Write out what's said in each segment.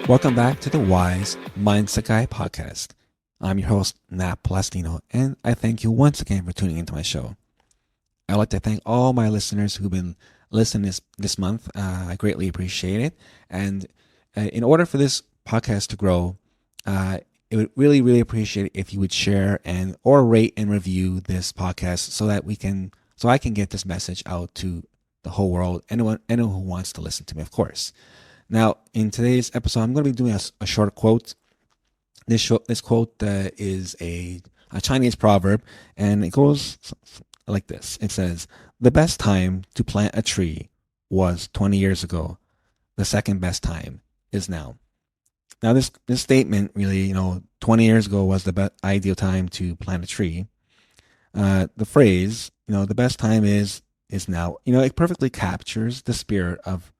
Welcome back to the Wise Mindset Guy podcast. I'm your host, Nat Plastino, and I thank you once again for tuning into my show. I'd like to thank all my listeners who've been listening this month. I greatly appreciate it. And in order for this podcast to grow, it would really appreciate it if you would share or rate and review this podcast so I can get this message out to the whole world, anyone who wants to listen to me, of course. Now, in today's episode, I'm going to be doing a short quote. This quote is a Chinese proverb, and it goes like this. It says, "The best time to plant a tree was 20 years ago. The second best time is now." Now, this statement really, 20 years ago was the ideal time to plant a tree. The phrase, the best time is now, it perfectly captures the spirit of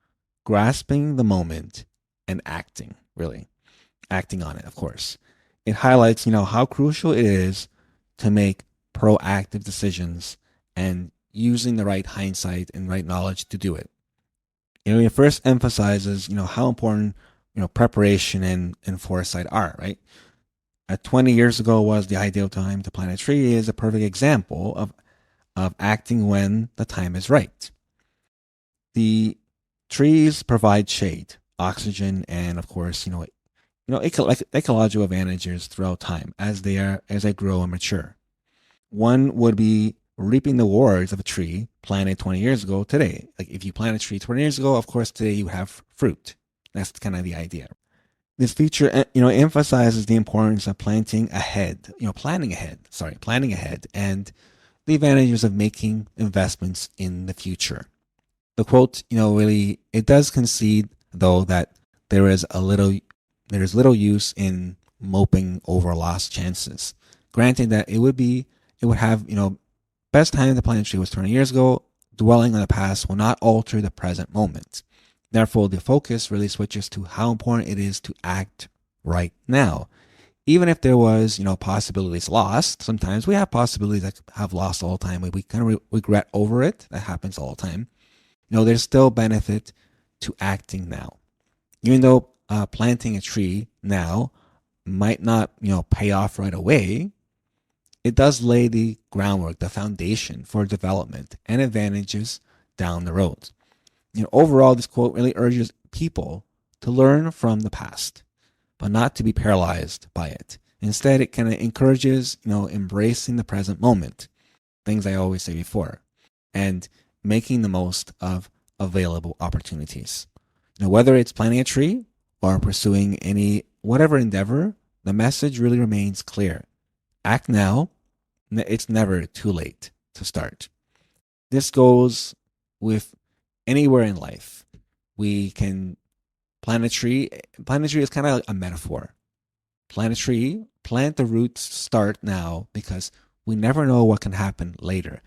grasping the moment and acting on it, of course. It highlights, how crucial it is to make proactive decisions and using the right hindsight and right knowledge to do it. It first emphasizes, how important, preparation and foresight are, right? 20 years ago was the ideal time to plant a tree is a perfect example of acting when the time is right. The trees provide shade, oxygen, and of course, ecological advantages throughout time as they grow and mature. One would be reaping the rewards of a tree planted 20 years ago today. Like if you plant a tree 20 years ago, of course, today you have fruit. That's kind of the idea. This feature, emphasizes the importance of planning ahead, and the advantages of making investments in the future. The quote, really, it does concede, though, that there's little use in moping over lost chances. Granted that it would have, best time to plant a tree was 20 years ago. Dwelling on the past will not alter the present moment. Therefore, the focus really switches to how important it is to act right now. Even if there was, possibilities lost, sometimes we have possibilities that have lost all the time. We kind of regret over it. That happens all the time. There's still benefit to acting now. Even though planting a tree now might not, pay off right away, it does lay the groundwork, the foundation for development and advantages down the road. Overall, this quote really urges people to learn from the past, but not to be paralyzed by it. Instead, it kind of encourages, embracing the present moment, things I always say before, and making the most of available opportunities. Whether it's planting a tree or pursuing whatever endeavor, the message really remains clear. Act now. It's never too late to start. This goes with anywhere in life. We can plant a tree. Plant a tree is kind of a metaphor. Plant a tree, plant the roots, start now, because we never know what can happen later.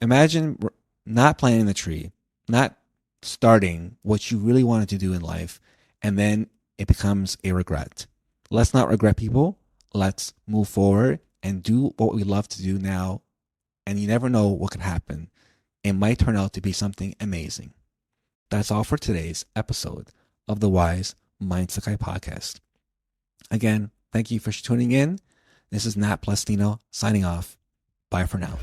Imagine not planting the tree, not starting what you really wanted to do in life, and then it becomes a regret. Let's not regret, people. Let's move forward and do what we love to do now, and you never know what could happen. It might turn out to be something amazing. That's all for today's episode of the Wise Mindset Guy podcast. Again, thank you for tuning in. This is Nat Plastino signing off. Bye for now.